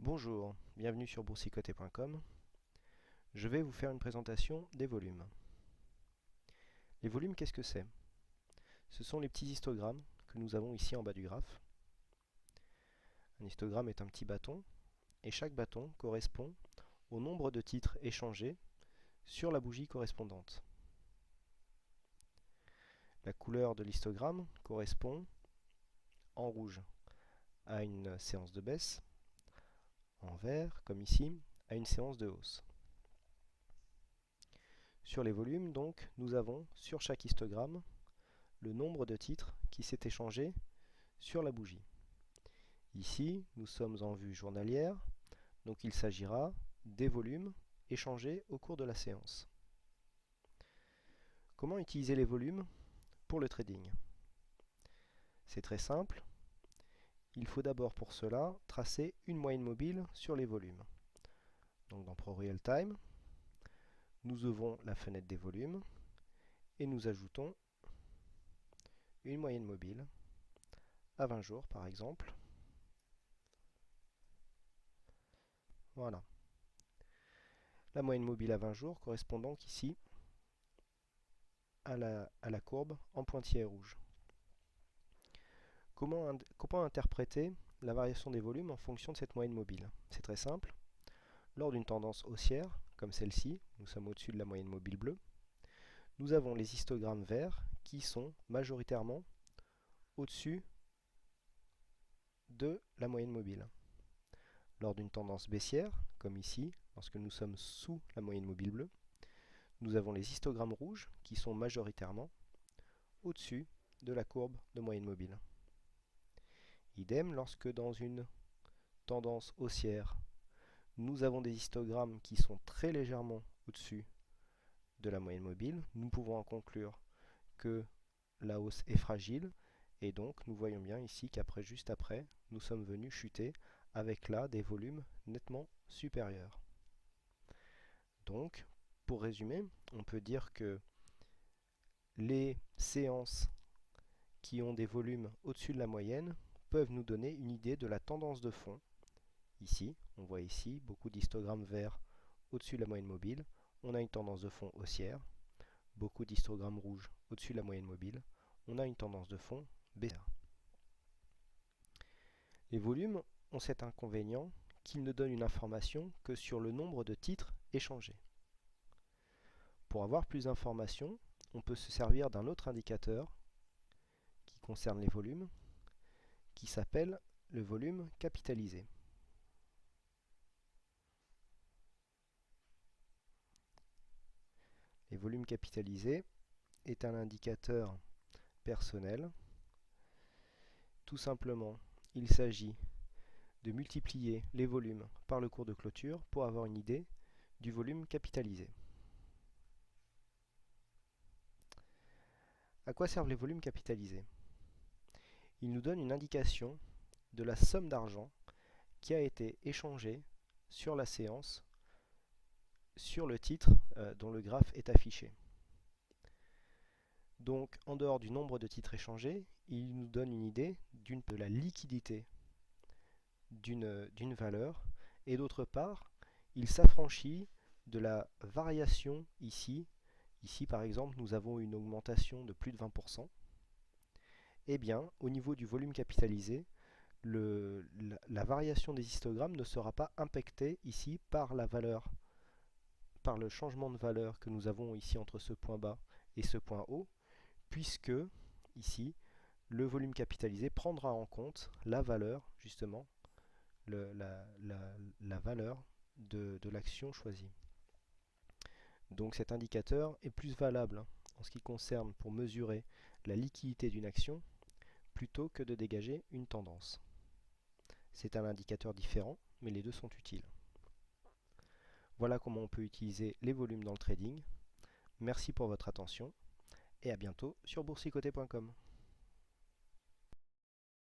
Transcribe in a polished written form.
Bonjour, bienvenue sur boursicoté.com. Je vais vous faire une présentation des volumes. Les volumes, qu'est-ce que c'est? Ce sont les petits histogrammes que nous avons ici en bas du graphe. Un histogramme est un petit bâton, et chaque bâton correspond au nombre de titres échangés sur la bougie correspondante. La couleur de l'histogramme correspond en rouge à une séance de baisse, en vert, comme ici, à une séance de hausse. Sur les volumes, donc, nous avons sur chaque histogramme le nombre de titres qui s'est échangé sur la bougie. Ici, nous sommes en vue journalière, donc il s'agira des volumes échangés au cours de la séance. Comment utiliser les volumes pour le trading? C'est très simple. Il faut d'abord pour cela tracer une moyenne mobile sur les volumes. Donc dans ProRealTime, nous ouvrons la fenêtre des volumes et nous ajoutons une moyenne mobile à 20 jours par exemple. Voilà. La moyenne mobile à 20 jours correspond donc ici à la courbe en pointillé rouge. Comment interpréter la variation des volumes en fonction de cette moyenne mobile? C'est très simple. Lors d'une tendance haussière, comme celle-ci, nous sommes au-dessus de la moyenne mobile bleue, nous avons les histogrammes verts qui sont majoritairement au-dessus de la moyenne mobile. Lors d'une tendance baissière, comme ici, lorsque nous sommes sous la moyenne mobile bleue, nous avons les histogrammes rouges qui sont majoritairement au-dessus de la courbe de moyenne mobile. Idem, lorsque dans une tendance haussière, nous avons des histogrammes qui sont très légèrement au-dessus de la moyenne mobile, nous pouvons en conclure que la hausse est fragile, et donc nous voyons bien ici qu'après, juste après, nous sommes venus chuter avec là des volumes nettement supérieurs. Donc, pour résumer, on peut dire que les séances qui ont des volumes au-dessus de la moyenne peuvent nous donner une idée de la tendance de fond. Ici, on voit ici beaucoup d'histogrammes verts au-dessus de la moyenne mobile. On a une tendance de fond haussière. Beaucoup d'histogrammes rouges au-dessus de la moyenne mobile. On a une tendance de fond baissière. Les volumes ont cet inconvénient qu'ils ne donnent une information que sur le nombre de titres échangés. Pour avoir plus d'informations, on peut se servir d'un autre indicateur qui concerne les volumes, qui s'appelle le volume capitalisé. Les volumes capitalisés est un indicateur personnel. Tout simplement, il s'agit de multiplier les volumes par le cours de clôture pour avoir une idée du volume capitalisé. À quoi servent les volumes capitalisés? Ils nous donnent une indication de la somme d'argent qui a été échangée sur la séance sur le titre dont le graphe est affiché. Donc, en dehors du nombre de titres échangés, il nous donne une idée de la liquidité d'une valeur, et d'autre part, il s'affranchit de la variation ici. Ici, par exemple, nous avons une augmentation de plus de 20%. Eh bien, au niveau du volume capitalisé, la variation des histogrammes ne sera pas impactée ici par la valeur, par le changement de valeur que nous avons ici entre ce point bas et ce point haut, puisque ici, le volume capitalisé prendra en compte la valeur, justement, la valeur de l'action choisie. Donc cet indicateur est plus valable en ce qui concerne pour mesurer la liquidité d'une action plutôt que de dégager une tendance. C'est un indicateur différent, mais les deux sont utiles. Voilà comment on peut utiliser les volumes dans le trading. Merci pour votre attention et à bientôt sur boursicoté.com.